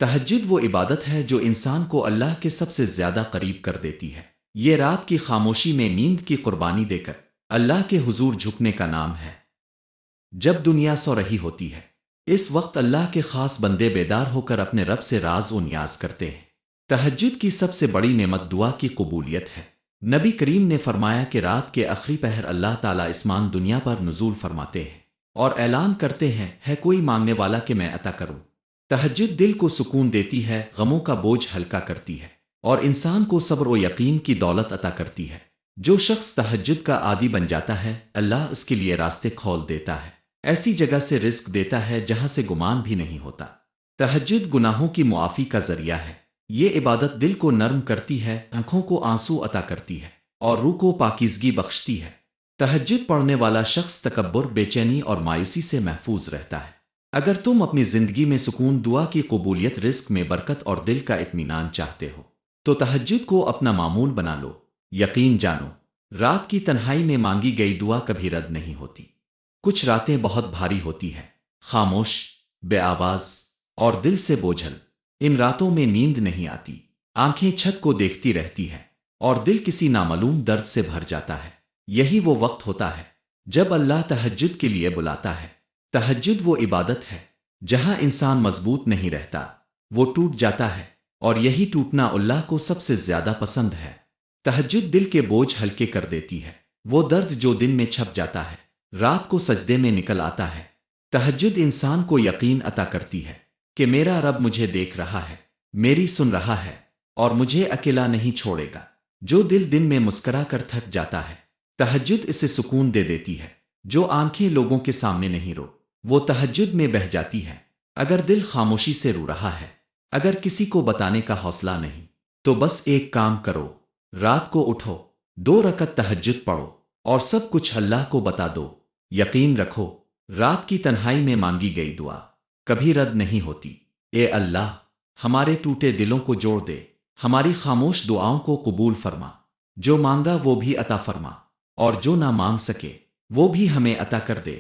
تہجد وہ عبادت ہے جو انسان کو اللہ کے سب سے زیادہ قریب کر دیتی ہے۔ یہ رات کی خاموشی میں نیند کی قربانی دے کر اللہ کے حضور جھکنے کا نام ہے۔ جب دنیا سو رہی ہوتی ہے، اس وقت اللہ کے خاص بندے بیدار ہو کر اپنے رب سے راز و نیاز کرتے ہیں۔ تہجد کی سب سے بڑی نعمت دعا کی قبولیت ہے۔ نبی کریم نے فرمایا کہ رات کے آخری پہر اللہ تعالیٰ اسمان دنیا پر نزول فرماتے ہیں اور اعلان کرتے ہیں، ہے کوئی مانگنے والا کہ میں عطا کروں۔ تہجد دل کو سکون دیتی ہے، غموں کا بوجھ ہلکا کرتی ہے اور انسان کو صبر و یقین کی دولت عطا کرتی ہے۔ جو شخص تہجد کا عادی بن جاتا ہے، اللہ اس کے لیے راستے کھول دیتا ہے، ایسی جگہ سے رزق دیتا ہے جہاں سے گمان بھی نہیں ہوتا۔ تہجد گناہوں کی معافی کا ذریعہ ہے۔ یہ عبادت دل کو نرم کرتی ہے، آنکھوں کو آنسو عطا کرتی ہے اور روح کو پاکیزگی بخشتی ہے۔ تہجد پڑھنے والا شخص تکبر، بے چینی اور مایوسی سے محفوظ رہتا ہے۔ اگر تم اپنی زندگی میں سکون، دعا کی قبولیت، رزق میں برکت اور دل کا اطمینان چاہتے ہو تو تہجد کو اپنا معمول بنا لو۔ یقین جانو، رات کی تنہائی میں مانگی گئی دعا کبھی رد نہیں ہوتی۔ کچھ راتیں بہت بھاری ہوتی ہیں، خاموش، بے آواز اور دل سے بوجھل۔ ان راتوں میں نیند نہیں آتی، آنکھیں چھت کو دیکھتی رہتی ہیں اور دل کسی نامعلوم درد سے بھر جاتا ہے۔ یہی وہ وقت ہوتا ہے جب اللہ تہجد کے لیے بلاتا ہے۔ تہجد وہ عبادت ہے جہاں انسان مضبوط نہیں رہتا، وہ ٹوٹ جاتا ہے، اور یہی ٹوٹنا اللہ کو سب سے زیادہ پسند ہے۔ تہجد دل کے بوجھ ہلکے کر دیتی ہے، وہ درد جو دن میں چھپ جاتا ہے رات کو سجدے میں نکل آتا ہے۔ تہجد انسان کو یقین عطا کرتی ہے کہ میرا رب مجھے دیکھ رہا ہے، میری سن رہا ہے اور مجھے اکیلا نہیں چھوڑے گا۔ جو دن میں مسکرا کر تھک جاتا ہے، تہجد اسے سکون دے دیتی ہے۔ جو آنکھیں لوگوں کے سامنے نہیں رو، وہ تہجد میں بہہ جاتی ہے۔ اگر دل خاموشی سے رو رہا ہے، اگر کسی کو بتانے کا حوصلہ نہیں، تو بس ایک کام کرو، رات کو اٹھو، 2 رکعت تہجد پڑھو اور سب کچھ اللہ کو بتا دو۔ یقین رکھو، رات کی تنہائی میں مانگی گئی دعا کبھی رد نہیں ہوتی۔ اے اللہ، ہمارے ٹوٹے دلوں کو جوڑ دے، ہماری خاموش دعاؤں کو قبول فرما۔ جو مانگا وہ بھی عطا فرما، اور جو نہ مانگ سکے وہ بھی ہمیں عطا کر دے۔